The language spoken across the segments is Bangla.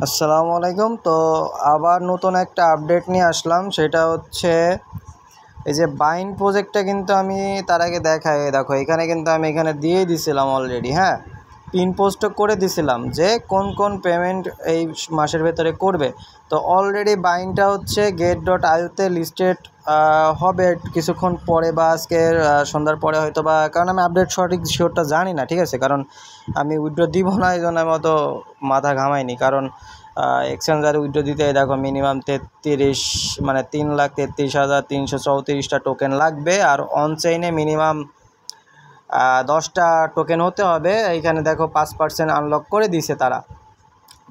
আসসালামু আলাইকুম। তো আবার নতুন একটা আপডেট নিয়ে আসলাম, সেটা হচ্ছে এই যে বাইন প্রজেক্টটা কিন্তু আমি তার আগে দেখাই, দেখো এখানে কিন্তু আমি এখানে দিয়ে দিছিলাম অলরেডি, হ্যাঁ, পিন পোস্টও করে দিছিলাম যে কোন কোন পেমেন্ট এই মাসের ভেতরে করবে। তো অলরেডি বাইনটা হচ্ছে get.io-তে লিস্টেড হবে কিছুক্ষণ পরে বা আজকের সন্ধ্যার পরে হয়তো, বা কারণ আমি আপডেট সঠিক শিওরটা জানি না, ঠিক আছে, কারণ আমি উইথড্র দিব না, এই জন্য আমি অত মাথা ঘামাইনি। কারণ এক্সচেঞ্জারে উইথড্র দিতে দেখো মিনিমাম 33 মানে 3,33,334টা টোকেন লাগবে, আর অনচেইনে মিনিমাম 10টা টোকেন হতে হবে। এইখানে দেখো 5% আনলক করে দিছে তারা।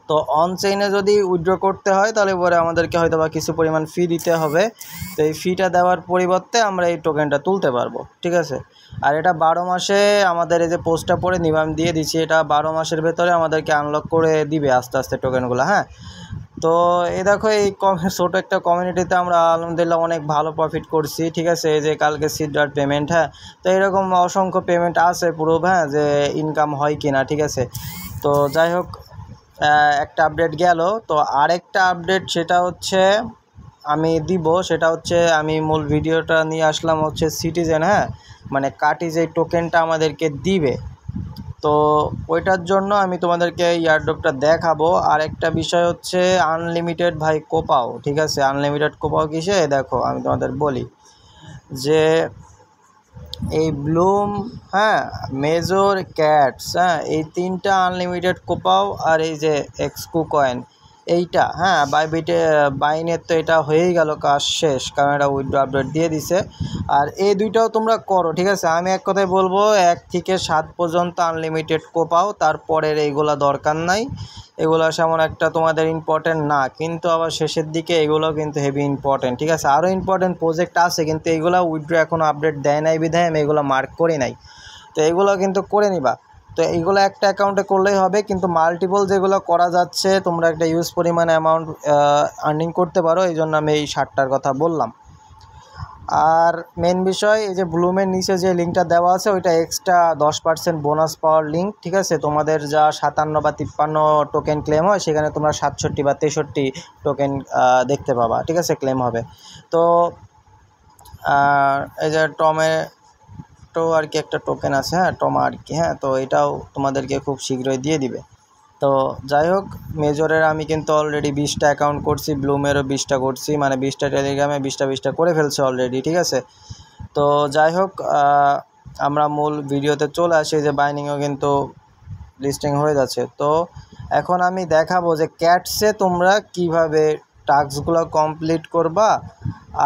তো অনচেইনে যদি উইথড্র করতে হয় তাহলে পরে আমাদেরকে হয়তো বা কিছু পরিমাণ ফি দিতে হবে। তো এই ফিটা দেওয়ার পরিবর্তে আমরা এই টোকেনটা তুলতে পারবো, ঠিক আছে। আর এটা 12 মাসে আমাদের এই যে পোস্টটা পরে নিবাম দিয়ে দিচ্ছি, এটা 12 মাসের ভেতরে আমাদেরকে আনলক করে দিবে আস্তে আস্তে টোকেনগুলো, হ্যাঁ। তো এই দেখো এই ছোটো একটা কমিউনিটিতে আমরা আলহামদুলিল্লাহ অনেক ভালো প্রফিট করছি, ঠিক আছে। এই যে কালকে সিডার পেমেন্ট, হ্যাঁ, তো এরকম অসংখ্য পেমেন্ট আছে পুরো, হ্যাঁ, যে ইনকাম হয় কি না, ঠিক আছে। তো যাই হোক, একটা আপডেট গেল। তো আরেকটা আপডেট সেটা হচ্ছে আমি দিব, সেটা হচ্ছে আমি মূল ভিডিওটা নিয়ে আসলাম হচ্ছে সিটিজেন, হ্যাঁ, মানে কাটি যে টোকেনটা আমাদেরকে দিবে, তো ওইটার জন্য আমি তোমাদেরকে ইয়ারড্রপটা দেখাবো। আর একটা বিষয় হচ্ছে আনলিমিটেড ভাই কোপাও, ঠিক আছে। আনলিমিটেড কোপাও কিসে দেখো আমি তোমাদের বলি যে এই ব্লুম, হ্যাঁ, মেজর, ক্যাটস, হ্যাঁ, এই তিনটা আনলিমিটেড কোপাও। আর এই যে এক্সকু কয়েন এইটা, হ্যাঁ, বাইনের তো এটা হয়েই গেল, কাজ শেষ, কারণ এটা উইথড্র আপডেট দিয়ে দিছে। আর এই দুইটাও তোমরা করো, ঠিক আছে। আমি এক কথায় বলবো 1 থেকে 7 পর্যন্ত আনলিমিটেড কোপাও, তারপরের এইগুলা দরকার নাই। এগুলো সেমন একটা তোমাদের ইম্পর্টেন্ট না, কিন্তু আবার শেষের দিকে এগুলো কিন্তু হেভি ইম্পর্টেন্ট, ঠিক আছে। আরও ইম্পর্টেন্ট প্রজেক্ট আছে, কিন্তু এগুলো উইথড্র এখনও আপডেট দেয় নাই বিধায় আমি এগুলো মার্ক করি নাই। তো এগুলো কিন্তু করে নিবা। তো এইগুলো একটা অ্যাকাউন্টে করলেই হবে, কিন্তু মাল্টিপল যেগুলো করা যাচ্ছে তোমরা একটা ইউজ পরিমাণ অ্যামাউন্ট আর্নিং করতে পারো, এই জন্য আমি এই 60টার কথা বললাম। আর মেন বিষয় এই যে ব্লুমের নিচে যে লিঙ্কটা দেওয়া আছে ওইটা এক্সট্রা 10% বোনাস পাওয়ার লিঙ্ক, ঠিক আছে। তোমাদের যা 57 বা 53 টোকেন ক্লেম হয় সেখানে তোমরা 67 বা 63 টোকেন দেখতে পাবা, ঠিক আছে, ক্লেম হবে। তো এই যে টমেটো আর কি একটা টোকেন আছে, হ্যাঁ, টমা আর কি, হ্যাঁ, তো এটাও তোমাদেরকে খুব শীঘ্রই দিয়ে দিবে। তো যাই হোক, মেজরের আমি কিন্তু অলরেডি 20টা অ্যাকাউন্ট করছি, ব্লুমেরও 20টা করছি, মানে 20টা টেলিগ্রামে 20টা করে ফেলছে অলরেডি, ঠিক আছে। তো যাই হোক, আমরা মূল ভিডিওতে চলে আসি যে বাইনিংও কিন্তু লিস্টিং হয়ে যাচ্ছে। তো এখন আমি দেখাবো যে ক্যাটসে তোমরা কিভাবে টাস্কগুলো কমপ্লিট করবা,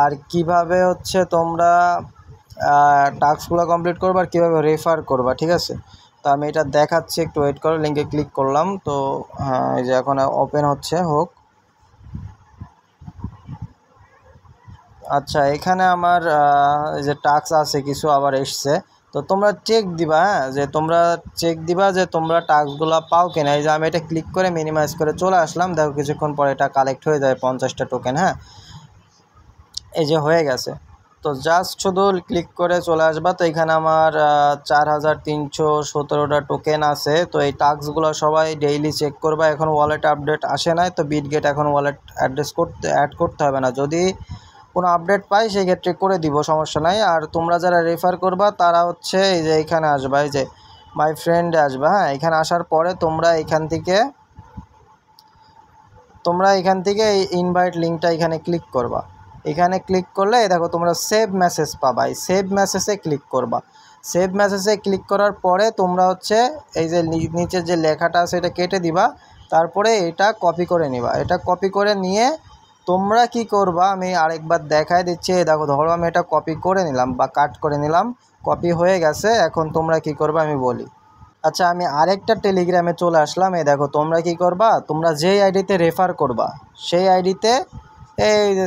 আর কিভাবে হচ্ছে তোমরা টাস্কগুলো কমপ্লিট করবা, আর কীভাবে রেফার করবা, ঠিক আছে। তো আমি এটা দেখাচ্ছি, একটু ওয়েট করো। লিঙ্কে ক্লিক করলাম, তো হ্যাঁ, এই যে এখন ওপেন হচ্ছে, হোক। আচ্ছা, এখানে আমার এই যে টাস্ক আছে কিছু আবার এসছে, তো তোমরা চেক দিবা, হ্যাঁ, যে তোমরা চেক দিবা যে তোমরা টাস্কগুলো পাও কিনা। এই যে আমি এটা ক্লিক করে মিনিমাইজ করে চলে আসলাম, দেখো কিছুক্ষণ পরে এটা কালেক্ট হয়ে যায় 50টা টোকেন, হ্যাঁ, এই যে হয়ে গেছে। তো জাস্ট শুধু ক্লিক করে চলে আসবা। তো এখানে আমার 4,317টা টোকেন আছে। তো এই টাস্কগুলো সবাই ডেইলি চেক করবা। এখন ওয়ালেট আপডেট আসে নাই, তো বিটগেট এখন ওয়ালেট অ্যাড করতে হবে না, যদি কোনো আপডেট পাই সেই ক্ষেত্রে করে দিব, সমস্যা নাই। আর তোমরা যারা রেফার করবা তারা হচ্ছে এই যে এইখানে আসবা, এই যে মাই ফ্রেন্ডে আসবা, হ্যাঁ, এখানে আসার পরে তোমরা এখান থেকে এই ইনভাইট লিঙ্কটা এখানে ক্লিক করবা। এখানে ক্লিক করলে দেখো তোমরা সেভ মেসেজ পাবা, এই সেভ মেসেজে ক্লিক করবা। সেভ মেসেজে ক্লিক করার পরে তোমরা হচ্ছে এই যে নিচে যে লেখাটা আছে এটা কেটে দিবা, তারপরে এটা কপি করে নিবা। এটা কপি করে নিয়ে তোমরা কি করবা আমি আরেকবার দেখাই দিচ্ছি। দেখো ধরো আমি এটা কপি করে নিলাম বা কাট করে নিলাম, কপি হয়ে গেছে। এখন তোমরা কি করবা আমি বলি। আচ্ছা, আমি আরেকটা টেলিগ্রামে চলে আসলাম। এই দেখো তোমরা কি করবা, তোমরা যেই আইডিতে রেফার করবা সেই আইডিতে এই যে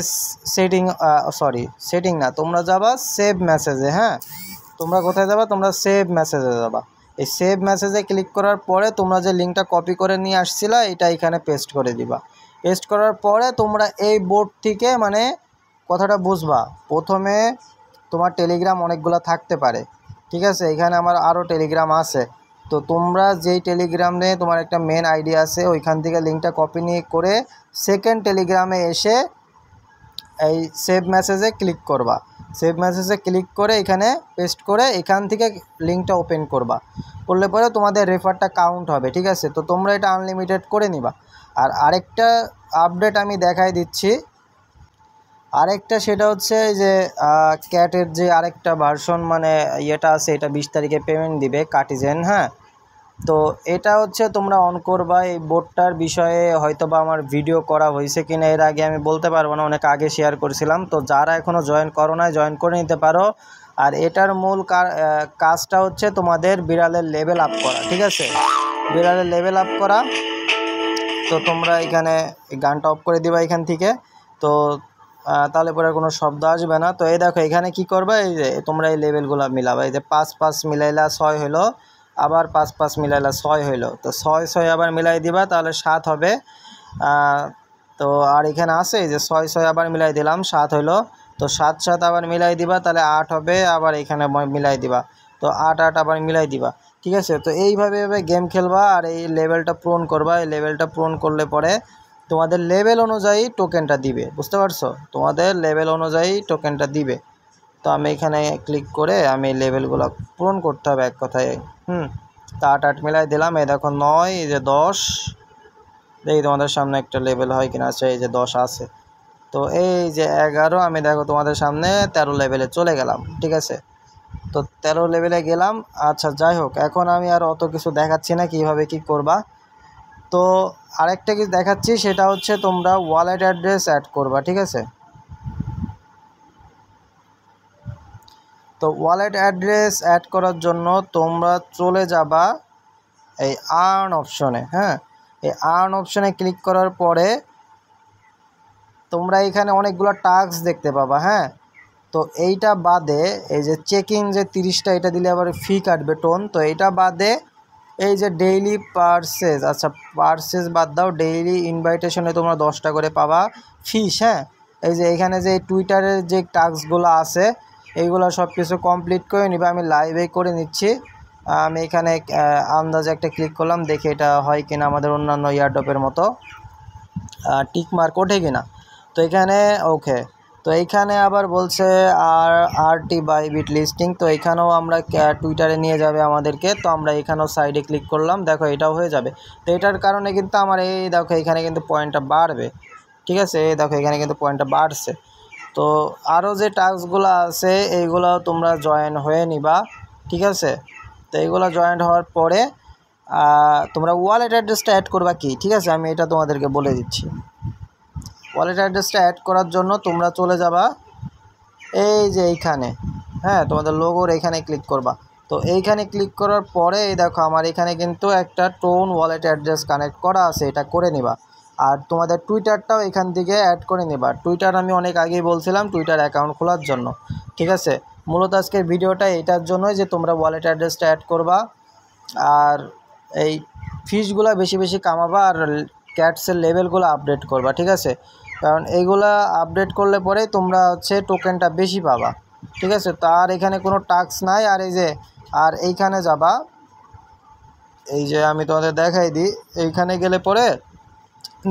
সেটিং না, তোমরা যাবা সেভ মেসেজে, হ্যাঁ। তোমরা কোথায় যাবা, তোমরা সেভ মেসেজে যাবা। এই সেভ মেসেজে ক্লিক করার পরে তোমরা যে লিঙ্কটা কপি করে নিয়ে আসছিলা এটা এখানে পেস্ট করে দিবা। পেস্ট করার পরে তোমরা এই বোর্ড থেকে, মানে কথাটা বুঝবা, প্রথমে তোমার টেলিগ্রাম অনেকগুলো থাকতে পারে, ঠিক আছে। এখানে আমার আরও টেলিগ্রাম আছে, তো তোমরা যেই টেলিগ্রামে তোমার একটা মেন আইডি আছে ওইখান থেকে লিঙ্কটা কপি নিয়ে করে সেকেন্ড টেলিগ্রামে এসে এই সেভ মেসেজে ক্লিক করবা। সেভ মেসেজে ক্লিক করে এখানে পেস্ট করে এখান থেকে লিঙ্কটা ওপেন করবা। করলে পরে তোমাদের রেফারটা কাউন্ট হবে, ঠিক আছে। তো তোমরা এটা আনলিমিটেড করে নিবা। আর আরেকটা আপডেট আমি দেখাই দিচ্ছি, আরেকটা সেটা হচ্ছে যে ক্যাটের যে আরেকটা ভার্সন মানে ইয়েটা আছে, এটা 20 তারিখে পেমেন্ট দিবে কার্টিজেন। হ্যাঁ, তো এটা হচ্ছে তোমরা অন করবা। এই বোর্ডটার বিষয়ে হয়তো বা আমার ভিডিও করা হয়েছে কিনা এর আগে আমি বলতে পারবো না, অনেক আগে শেয়ার করেছিলাম। তো যারা এখনও জয়েন করো না জয়েন করে নিতে পারো। আর এটার মূল কাজটা হচ্ছে তোমাদের বিড়ালের লেভেল আপ করা, ঠিক আছে, বিড়ালের লেভেল আপ করা। তো তোমরা এখানে গানটা অফ করে দিবা এখান থেকে। তো তাহলে পরে কোনো শব্দ আসবে না। তো এই দেখো এখানে কি করবা, এই যে তোমরা এই লেভেলগুলো মিলাবা। এই যে 5 5 মিলাইলা 6 হইলো, আবার 5 5 মিলাইলা 6 হইলো। তো 6 6 আবার মিলাই দিবা, তাহলে 7 হবে। তো আর এখানে আছে এই যে 6 6 আবার মিলাই দিলাম 7 হইলো। তো 7 7 আবার মিলাই দিবা, তাহলে 8 হবে। আবার এখানে মিলাই দিবা, তো 8 8 আবার মিলাই দিবা, ঠিক আছে। তো এইভাবে গেম খেলবা আর এই লেভেলটা পূরণ করবা। এই লেভেলটা পূরণ করলে পরে তোমাদের লেভেল অনুযায়ী টোকেনটা দিবে, বুঝতে পারছো, তোমাদের লেভেল অনুযায়ী টোকেনটা দিবে। তো আমি এখানে ক্লিক করে আমি লেভেলগুলো পূরণ করতে হবে এক কথায়। তো 8 8 মিলাই দিলাম। এই দেখো 9, এই যে 10, দেখি তোমাদের সামনে একটা লেভেল হয় কিনা। আছে, এই যে 10 আছে। তো এই যে 11, আমি দেখো তোমাদের সামনে 13 লেভেলে চলে গেলাম, ঠিক আছে। তো 13 লেভেলে গেলাম। আচ্ছা, যাই হোক, এখন আমি আর অত কিছু দেখাচ্ছি না কীভাবে কি করবা। তো আরেকটা কিছু দেখাচ্ছি, সেটা হচ্ছে তোমরা ওয়ালেট অ্যাড্রেস অ্যাড করবা, ঠিক আছে। তো ওয়ালেট অ্যাড্রেস অ্যাড করার জন্য তোমরা চলে যাবা এই আর্ন অপশনে। হ্যাঁ, এই আর্ন অপশনে ক্লিক করার পরে তোমরা এখানে অনেকগুলো টাস্ক দেখতে পাবা। হ্যাঁ, তো এইটা বাদে এই যে চেকিং যে 30টা, এটা দিলে আবার ফি কাটবে টোন। তো এইটা বাদে এই যে ডেইলি পারচেজ, আচ্ছা পারচেজ বাদ দাও, ডেইলি ইনভাইটেশনে তোমরা 10টা করে পাবা ফিস। হ্যাঁ, এই যে এখানে যে টুইটারের যে টাস্কগুলো আছে এইগুলো সব কিছু কমপ্লিট করে নিবা। আমি লাইভে করে নিচ্ছি। আমি এখানে আন্দাজে একটা ক্লিক করলাম, দেখি এটা হয় কিনা আমাদের অন্যান্য ইয়ারডপের মতো টিক মার্ক ওঠে কিনা। তো এখানে ওকে। তো এইখানে আবার বলছে RT বাইবিট লিস্টিং। তো এখানেও আমরা টুইটারে নিয়ে যাবে আমাদেরকে। তো আমরা এখানেও সাইডে ক্লিক করলাম, দেখো এটাও হয়ে যাবে। তো এটার কারণে কিন্তু আমার এই দেখো এখানে কিন্তু পয়েন্টটা বাড়বে, ঠিক আছে। এই দেখো এখানে কিন্তু পয়েন্টটা বাড়ছে। তো আরও যে টাস্কগুলো আছে এইগুলো তোমরা জয়েন হয়ে নিবা, ঠিক আছে। তো এইগুলো জয়েন হওয়ার পরে তোমরা ওয়ালেট অ্যাড্রেসটা অ্যাড করবা কি, ঠিক আছে, আমি এটা তোমাদেরকে বলে দিচ্ছি। ওয়ালেট অ্যাড্রেসটা অ্যাড করার জন্য তোমরা চলে যাবা এই যে এইখানে। হ্যাঁ, তোমাদের লোগোর এইখানে ক্লিক করবা। তো এইখানে ক্লিক করার পরে এই দেখো আমার এখানে কিন্তু একটা টোন ওয়ালেট অ্যাড্রেস কানেক্ট করা আছে, এটা করে নিবা। আর তোমাদের টুইটারটাও এখান থেকে অ্যাড করে নিবা। টুইটার আমি অনেক আগেই বলছিলাম টুইটার অ্যাকাউন্ট খোলার জন্য, ঠিক আছে। মূলত আজকের ভিডিওটা এটার জন্যই যে তোমরা ওয়ালেট অ্যাড্রেসটা অ্যাড করবা আর এই ফিসগুলো বেশি বেশি কামাবা আর ক্যাটসের লেভেলগুলো আপডেট করবা, ঠিক আছে। কারণ এইগুলা আপডেট করলে পরে তোমরা হচ্ছে টোকেনটা বেশি পাবা, ঠিক আছে। তার এখানে কোনো টাস্ক নাই। আর এই যে আর এইখানে যাবা, এই যে আমি তোমাদের দেখাই দিই, এইখানে গেলে পরে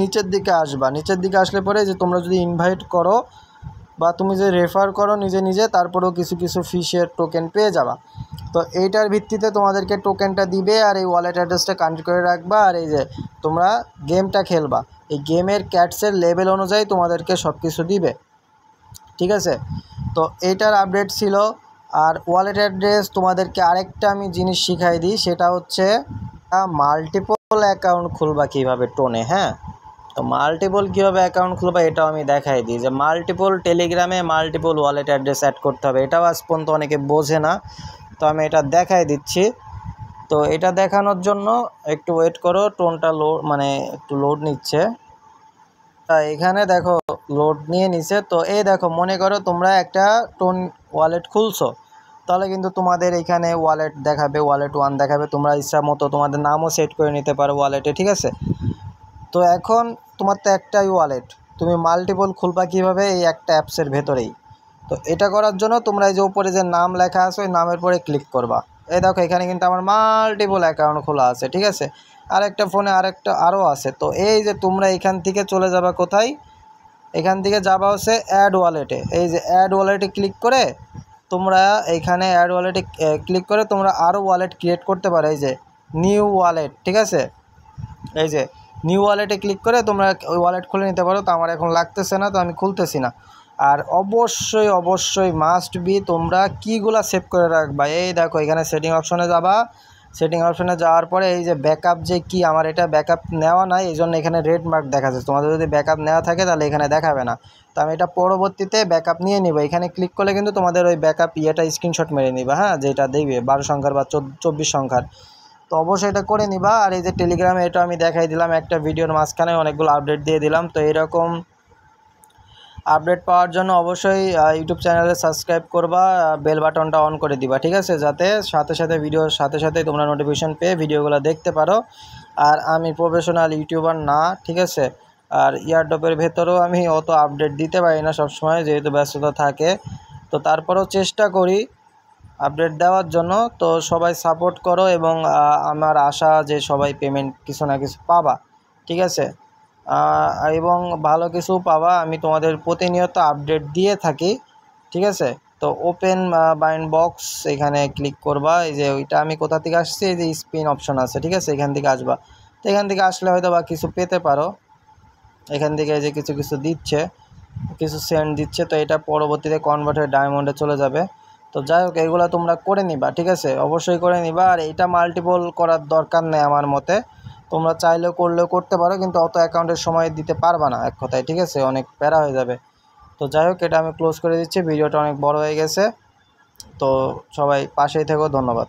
নিচের দিকে আসবা। নিচের দিকে আসলে পরে যে তোমরা যদি ইনভাইট করো বা তুমি যে রেফার করো নিজে নিজে, তারপরেও কিছু কিছু ফিশের টোকেন পেয়ে যাবা। তো এইটার ভিত্তিতে তোমাদেরকে টোকেনটা দিবে আর এই ওয়ালেট অ্যাড্রেসটা কানেক্ট করে রাখবা। আর এই যে তোমরা গেমটা খেলবা, এই গেমের ক্যাটসের লেভেল অনুযায়ী তোমাদেরকে সব কিছু দিবে, ঠিক আছে। তো এইটার আপডেট ছিল। আর ওয়ালেট অ্যাড্রেস তোমাদেরকে আরেকটা আমি জিনিস শিখাই দিই, সেটা হচ্ছে মাল্টিপল অ্যাকাউন্ট খুলবা কীভাবে টোনে। হ্যাঁ, তো মাল্টিপল কীভাবে অ্যাকাউন্ট খুলবা এটাও আমি দেখাই দিই, যে মাল্টিপল টেলিগ্রামে মাল্টিপল ওয়ালেট অ্যাড্রেস অ্যাড করতে হবে। এটাও আজ পর্যন্ত অনেকে বোঝে না, তো আমি এটা দেখাই দিচ্ছি। তো এটা দেখানোর জন্য একটু ওয়েট করো, টোনটা মানে একটু লোড নিচ্ছে। তা এখানে দেখো লোড নিয়ে নিছে। তো এই দেখো মনে করো তোমরা একটা টোন ওয়ালেট খুলছো, তাহলে কিন্তু তোমাদের এখানে ওয়ালেট দেখাবে, ওয়ালেট 1 দেখাবে। তোমরা ইচ্ছা মতো তোমাদের নামও সেট করে নিতে পারো ওয়ালেটে, ঠিক আছে। তো এখন তোমার তো একটাই ওয়ালেট, তুমি মাল্টিপল খুলবা কীভাবে, এই একটা অ্যাপসের ভেতরেই। তো এটা করার জন্য তোমরা এই যে উপরে যে নাম লেখা আছে ওই নামের পরে ক্লিক করবা। এই দেখো এখানে কিন্তু আমার মাল্টিপল অ্যাকাউন্ট খোলা আছে, ঠিক আছে। আরেকটা ফোনে আরও আছে। তো এই যে তোমরা এখান থেকে চলে যাবা কোথায়, এখান থেকে যাবা হচ্ছে অ্যাড ওয়ালেটে। এই যে অ্যাড ওয়ালেটে ক্লিক করে তোমরা এইখানে অ্যাড ওয়ালেটে ক্লিক করে তোমরা আরও ওয়ালেট ক্রিয়েট করতে পারো। এই যে নিউ ওয়ালেট, ঠিক আছে। এই যে নিউ ওয়ালেটে ক্লিক করে তোমরা ওই ওয়ালেট খুলে নিতে পারো। তো আমার এখন লাগতেছে না, তো আমি খুলতেছি না। আর অবশ্যই মাস্ট বি তোমরা কীগুলা সেভ করে রাখবা। এই দেখো এখানে সেটিং অপশনে যাবা, সেটিং অপশনে যাওয়ার পরে এই যে ব্যাকআপ যে কি, আমার এটা ব্যাকআপ নেওয়া নাই, এই জন্য এখানে রেড মার্ক দেখাচ্ছে। তোমাদের যদি ব্যাকআপ নেওয়া থাকে তাহলে এখানে দেখাবে না। তো আমি এটা পরবর্তীতে ব্যাকআপ নিয়ে নিব। এখানে ক্লিক করলে কিন্তু তোমাদের ওই ব্যাকআপ ইয়েটা স্ক্রিনশট মেরে নিবা, হ্যাঁ, যেটা দেখবে 12 সংখ্যার বা 24 সংখ্যার। তো অবশ্যই এটা করে নিবা। আর এই যে টেলিগ্রামে এটা আমি দেখাই দিলাম, একটা ভিডিওর মাঝখানে অনেকগুলো আপডেট দিয়ে দিলাম। তো এরকম আপডেট পাওয়ার জন্য অবশ্যই ইউটিউব চ্যানেলে সাবস্ক্রাইব করবা, বেল বাটনটা অন করে দিবা, ঠিক আছে, যাতে সাথে ভিডিওর সাথে তোমরা নোটিফিকেশন পেয়ে ভিডিওগুলো দেখতে পারো। আর আমি প্রফেশনাল ইউটিউবার না, ঠিক আছে। আর ইয়ারডপের ভেতরেও আমি অত আপডেট দিতে পারি না সবসময়, যেহেতু ব্যস্ততা থাকে। তো তারপরেও চেষ্টা করি আপডেট দেওয়ার জন্য। তো সবাই সাপোর্ট করো এবং আমার আশা যে সবাই পেমেন্ট কিছু না কিছু পাবা, ঠিক আছে, এবং ভালো কিছু পাবা। আমি তোমাদের প্রতিনিয়ত আপডেট দিয়ে থাকি, ঠিক আছে। তো ওপেন বাইন্ড বক্স এখানে ক্লিক করবা। এই যে ওইটা আমি কোথা থেকে আসছি, এই যে স্পিন অপশন আছে, ঠিক আছে, এখান থেকে আসবা। তো এখান থেকে আসলে হয়তো বা কিছু পেতে পারো। এখান থেকে এই যে কিছু দিচ্ছে, কিছু সেন্ড দিচ্ছে। তো এটা পরবর্তীতে কনভার্ট হয়ে ডায়মন্ডে চলে যাবে। তো যাই হোক এগুলো তোমরা করে নিবা, ঠিক আছে, অবশ্যই করে নিবা। আর এটা মাল্টিপল করার দরকার নেই আমার মতে। তোমরা চাইলেও করলেও করতে পারো, কিন্তু অত অ্যাকাউন্টের সময় দিতে পারবা না এক কথায়, ঠিক আছে, অনেক প্যারা হয়ে যাবে। তো যাই হোক এটা আমি ক্লোজ করে দিচ্ছি, ভিডিওটা অনেক বড় হয়ে গেছে। তো সবাই পাশেই থেকো, ধন্যবাদ।